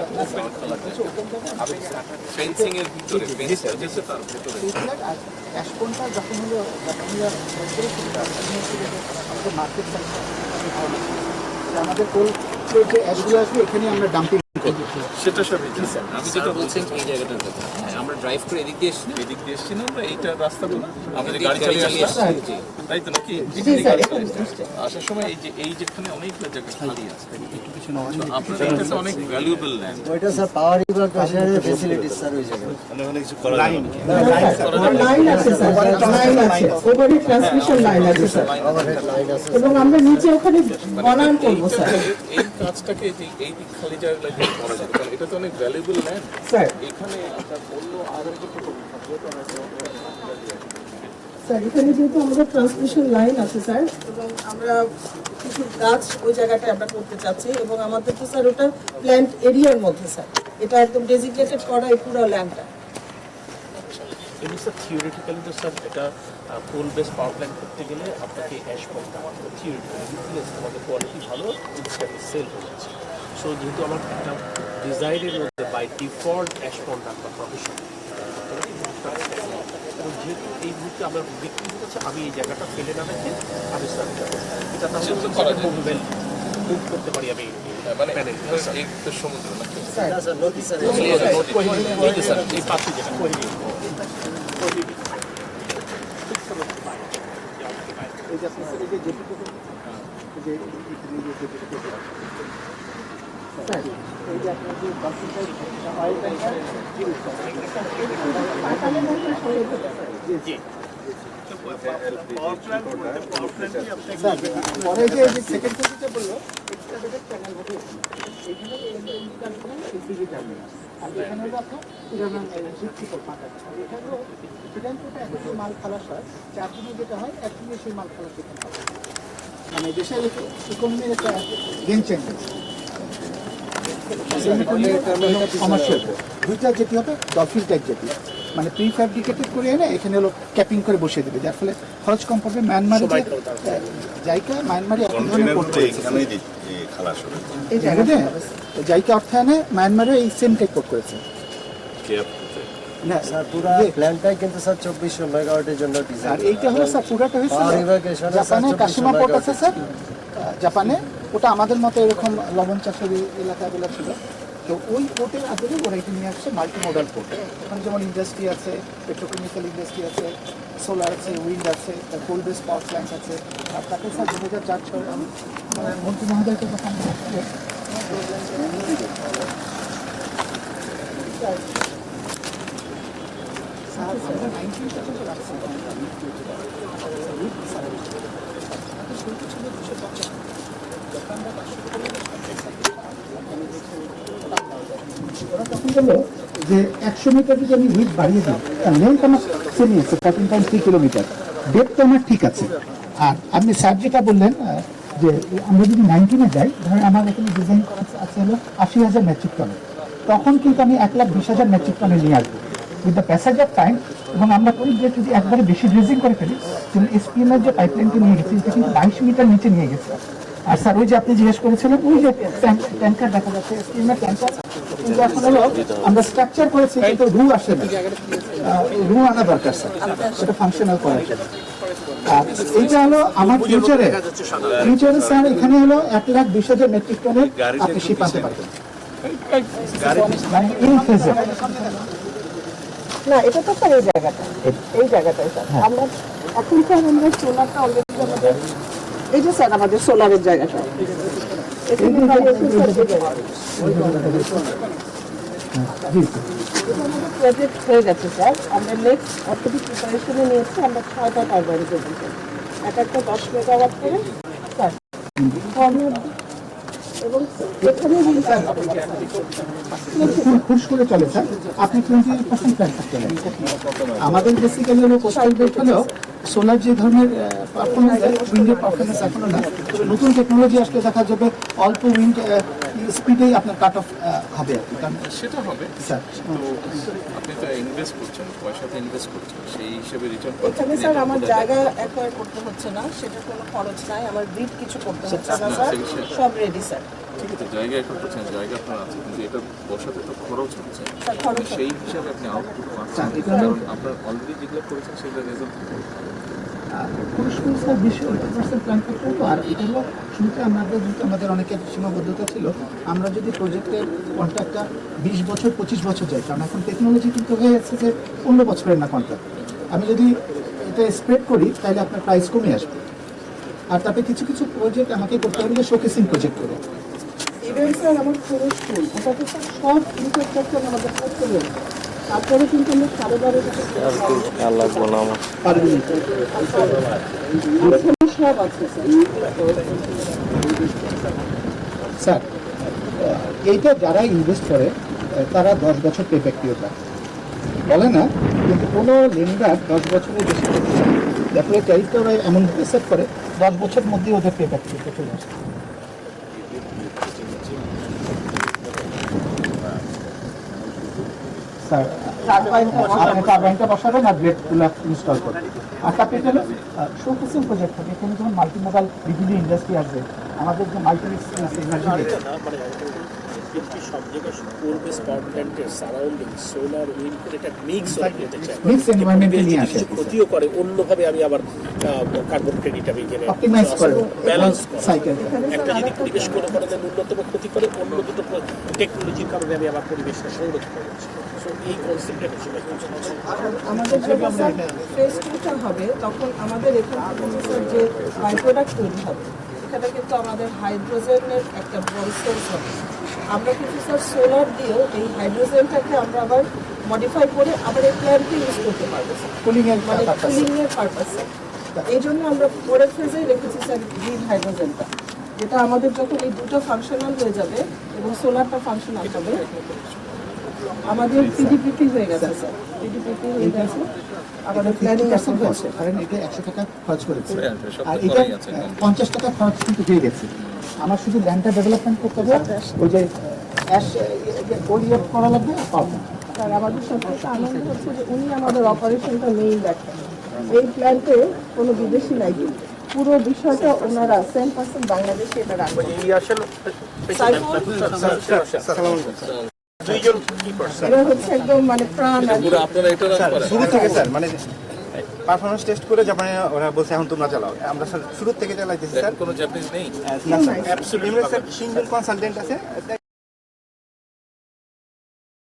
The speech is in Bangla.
ওপেন খোলা ফেন্সিং এর ভিতরে ফেন্স আছে তার ভিতরে অ্যাশপনটা যখন হলো আমাদের মার্কেট আমাদের কোল্ড যে অ্যাশগুলো আসবে এখানে আমরা ডাম্পিং সেটা সবই আমি যেটা বলছেন এই জায়গাটার কথা আমরা ড্রাইভ করে এদিক দিয়ে এসছি না আমরা এইটা রাস্তাগুলো আমাদের গাড়ি চালিয়ে আসছি তাই তো নাকি আসার সময় এই যেখানে অনেকগুলো জায়গা খালি আছে আপনাদের এটা তো অনেক ভ্যালুয়েবল ল্যান্ড ওইটা স্যার পাওয়ার রিভার প্রেসারের ফ্যাসিলিটিস স্যার ওই জায়গায় অনেক কিছু করা যায় লাইন আছে স্যার, লাইন আছে, ওভারহেড ট্রান্সমিশন লাইন আছে স্যার, এবং আমরা নিচে ওখানে বনায়ন করবো স্যার। এই কাজটাকে এই দিক খালি জায়গাগুলো করা যাবে কারণ এটা তো অনেক ভ্যালুয়েবল ল্যান্ড স্যার এখানে অন্য আরো স্যার এখানে যেহেতু আমাদের ট্রান্সমিশন লাইন আছে স্যার, এবং আমরা কিছু গাছ ওই জায়গাটায় আমরা করতে চাচ্ছি, এবং আমাদের তো স্যার ওটা প্ল্যান্ট এরিয়ার মধ্যে স্যার, এটা একদম ডেজিগনেটেড করা এই পুরো ল্যান্ডটা। এমনি স্যার থিওরিটিক্যালি তো স্যার এটা কোল বেস পাওয়ার প্ল্যান্ট করতে গেলে আপনাকে অ্যাশ পয়েন্ট আমাদের থিওরিটিক্যালি আমাদের কোয়ালিটি ভালো ইনস্ট্যান্টলি সেল হয়ে যাচ্ছে। সো যেহেতু আমার একটা ডিজাইনের মধ্যে বাই ডিফল্ট অ্যাশ পয়েন্ট রাখা প্রফেশন, এবং যেহেতু এই মুহূর্তে আমরা বিক্রি হচ্ছে আমি এই জায়গাটা ফেলে না রেখে আমি স্যার এটা তাহলে মুভ করতে পারি আমি মানে এই তো সমুদ্র নাকি স্যার নদী স্যার এই পাত্রী যেটা এই যে আপনার এই যে যেটুকু যে স্যার এই যে আপনার যে বাসিটা অয়েল ট্যাঙ্কার পরে যে সেকেন্ড পজিশনটা বললো এক্সট্রাভেটেড প্যানেল হবে এখানে এলপিজি টার্মিনাল আর এখানে হলো আপনার পুরানো ভিত্তিকর পাতা এখানে সিদ্ধান্তটা এখন যে মাল খালাস হয় 4 দিনে যেটা হয় 1 দিনে সেই মাল খালাস এখানে হবে মানে দেশের ইকোনমির একটা গেম চেঞ্জার কমার্শিয়াল দুইটা যেটি হবে ডলফিন টাইপ যেটি মানে প্রি ফ্যাব্রিকেটেড করে এনে এখানে হলো ক্যাপিং করে বসিয়ে দেবে যার ফলে খরচ কম পড়বে। মায়ানমারে জাইকা মায়ানমারে এক ধরনের কোড করেছে এই জায়গাতে জাইকা অর্থায়নে মায়ানমারে এই সেম টাইপ কোড করেছে না স্যার পুরো প্ল্যানটাই কিন্তু স্যার 2400 মেগাওয়াটের জন্য ডিজাইন। আর এইটা হলো স্যার পুরাটা হয়েছে জাপানে কাশিমা পোর্ট আছে স্যার জাপানে, ওটা আমাদের মতো এরকম লবণ চাষের এলাকাগুলো ছিল, তো ওই পোর্টের আদলে ওরা এটা নিয়ে আসছে মাল্টি মডাল পোর্ট। ওখানে যেমন ইন্ডাস্ট্রি আছে, পেট্রোকেমিক্যাল ইন্ডাস্ট্রি আছে, সোলার আছে, উইন্ড আছে, কোল বেস পাওয়ার প্ল্যান্ট আছে। আর তাতে স্যার 2004 মানে মন্ত্রী মহোদয়কে যখন ওরা তখন বললো যে 100 মিটার যদি আমি উইথ বাড়িয়ে দিই, লেন্থ আমার সেমি আছে 14.3 কিলোমিটার, ডেপথ তো আমার ঠিক আছে। আর আপনি স্যার যেটা বললেন যে আমরা যদি 19-এ যাই, ধরেন আমার এখানে ডিজাইন করা আছে হলো 80,000 মেট্রিক টনে, তখন কিন্তু আমি 1,20,000 মেট্রিক টনে নিয়ে আসবো with the passage of time. এবং আমরা করি যে যদি একবারে বেশি ড্রেজিং করে ফেলি, যেমন এসপিএম এর যে পাইপলাইনটি নিয়ে গেছি এটা কিন্তু 22 মিটার নিচে নিয়ে গেছে। আর স্যার ওই যে আপনি জিজ্ঞেস করেছিলেন ওই যে ট্যাঙ্কার দেখা যাচ্ছে এসপিএম এর ট্যাঙ্কার, কিন্তু এখন হলো আমরা স্ট্রাকচার করেছি কিন্তু রু আসে না, রু আনা দরকার স্যার সেটা ফাংশনাল করার জন্য। আর এইটা হলো আমার ফিউচারে স্যার এখানে হলো 1,20,000 মেট্রিক টনের আপনি শিপ আনতে পারবেন মানে ইন ফেজে। না এটা তো স্যার এই জায়গাটাই স্যার আমরা এখন স্যার আমরা সোলারটা অলরেডি আমাদের এই যে স্যার আমাদের সোলারের জায়গাটা এখানে প্রজেক্ট হয়ে গেছে স্যার। আমরা নেক্সট অর্থনৈতিক প্রিপারেশনে নিয়েছি, আমরা 6টা টারবাইন করবো স্যার, একটা 10 মেগাওয়াট করে স্যার। এবং এখানে ফুস করে চলে স্যার, আপনি 20% প্ল্যান থাকতে পারেন। আমাদের বেসিক্যালি হলো কোস্টাল বেল্ট হলেও সোলার যে ধরনের পারফরমেন্স, উইন্ডের পারফরমেন্স এখনো না, নতুন টেকনোলজি আসলে দেখা যাবে অল্প উইন্ড স্পিডেই আপনার কাট অফ হবে আর কি। সেটা হবে স্যার আপনি তো ইনভেস্ট করছেন, পয়সাতে ইনভেস্ট করছেন, সেই হিসেবে রিটার্ন এখানে স্যার আমার জায়গা অ্যাকোয়ার করতে হচ্ছে না, সেটা কোনো খরচ নাই, আমার গ্রিড কিছু করতে হচ্ছে না স্যার, সব রেডি স্যার। ঠিক আছে, জায়গা এখন বলছেন জায়গা আপনার আছে, কিন্তু এটা বসাতে তো খরচ হচ্ছে, স্যার খরচ হয়। সেই হিসাবে আপনি আউটপুট পাচ্ছেন, স্যার, এখানে- কারণ আপনার অলরেডি যেগুলো করেছেন সেগুলো রেজাল্ট পুরস্কার স্যার 20% প্ল্যান করতে হতো। আর এটা হলো শুরুতে আমাদের অনেকের সীমাবদ্ধতা ছিল, আমরা যদি প্রজেক্টের কন্ট্রাক্টটা 20 বছর 25 বছর যায়, কারণ এখন টেকনোলজি কিন্তু হয়ে যাচ্ছে যে 15 বছরের না কন্ট্রাক্ট। আমি যদি এটা স্প্রেড করি তাহলে আপনার প্রাইস কমে আসবে। আর তারপরে কিছু কিছু প্রজেক্ট আমাকে করতে হবে শোকেসিং প্রজেক্ট করে। ইভেন স্যার আমার পুরো স্কুল ওটাতে স্যার সব ইনফ্রাস্ট্রাকচার আমাদের করতে হবে, তারপরে কিন্তু আমরা 12.5 পারবেন না। সব আছে স্যার। স্যার এইটা যারা ইনভেস্ট করে তারা 10 বছর পেব্যাক পিরিয়ড রাখে বলে না, কিন্তু কোনো লেন্ডার 10 বছরের বেশি করতে চায়, তারপরে ট্যারিফটা ওরা এমনভাবে সেট করে 10 বছর মধ্যে ওদের পেব্যাক পিরিয়ডটা চলে আসে। স্যার আপনি টারবাইনটা বসাবেন আর ব্লেডগুলো ইনস্টল করবেন। আর তারপরে এটা হলো শোকেসিং প্রজেক্ট হবে। এখানে যখন মাল্টিমোডাল বিভিন্ন ইন্ডাস্ট্রি আসবে, আমাদের যে মাল্টিমিক্স এনার্জি মানে কিন্তু সব জায়গায় কোল বেস পাওয়ার প্ল্যান্টের সারাউন্ডিং সোলার উইন্ড করে এটা মিক্স করতে চাই, মিক্স এনভায়রনমেন্টে নিয়ে আসে, কিছু ক্ষতিও করে, অন্যভাবে আমি আবার কার্বন ক্রেডিট আমি এখানে অপটিমাইজ করে ব্যালেন্স সাইকেল। একটা যদি পরিবেশ কোনো কারণে ন্যূনতম ক্ষতি করে, অন্য দুটো টেকনোলজির কারণে আমি আবার পরিবেশটা সংরক্ষণ করছি। সো এই কনসেপ্টটা সবাই বুঝতে আমাদের যখন স্যার ফেজ 2টা হবে তখন আমাদের এখান থেকে স্যার যে বাই প্রোডাক্ট তৈরি হবে এখানে কিন্তু আমাদের হাইড্রোজেনের একটা বড় সোর্স হবে। আমরা কিন্তু স্যার সোলার দিয়েও এই হাইড্রোজেনটাকে আমরা আবার মডিফাই করে আবার এই প্ল্যান্টে ইউজ করতে পারবো স্যার, কুলিং এর মানে পারপাস। কুলিং এর পারপাসে। এই জন্য আমরা পরের ফেজেই রেখেছি স্যার গ্রিন হাইড্রোজেনটা, যেটা আমাদের যখন এই দুটো ফাংশনাল হয়ে যাবে এবং সোলারটা ফাংশনাল হবে, আমাদের পিডিপিপি হয়ে গেছে স্যার, পিডিপিপি হয়ে গেছে, আমাদের প্ল্যানিং এখন হচ্ছে। কারণ এটা 100 টাকা খরচ করেছে করে আসবে, সব তো আর এটা করাই আছে। 50 টাকা খরচ কিন্তু হয়ে গেছে। আমার শুধু ল্যান্ডটা ডেভেলপমেন্ট করতে হবে, ওই যে অ্যাশ ওরিয়েন্ট করা লাগবে আর পাবো। স্যার আমাদের সবচেয়ে আনন্দ হচ্ছে যে উনি আমাদের অপারেশনটা মেইন দেখেন, এই প্ল্যান্টে কোনো বিদেশি নাই, পুরো বিষয়টা ওনারা 10% বাংলাদেশে এটা রাখবেন। এরা হচ্ছে একদম মানে প্রাণ আর কি। পুরো আপনারা এটা রান করেন। শুরু থেকে স্যার মানে পারফরমেন্স টেস্ট করে জাপানে ওরা বলছে এখন তোমরা চালাও, আমরা স্যার শুরু থেকে চালাইতেছি স্যার। কোনো জাপানিজ নেই। না স্যার শিনজুন কনসালটেন্ট আছে।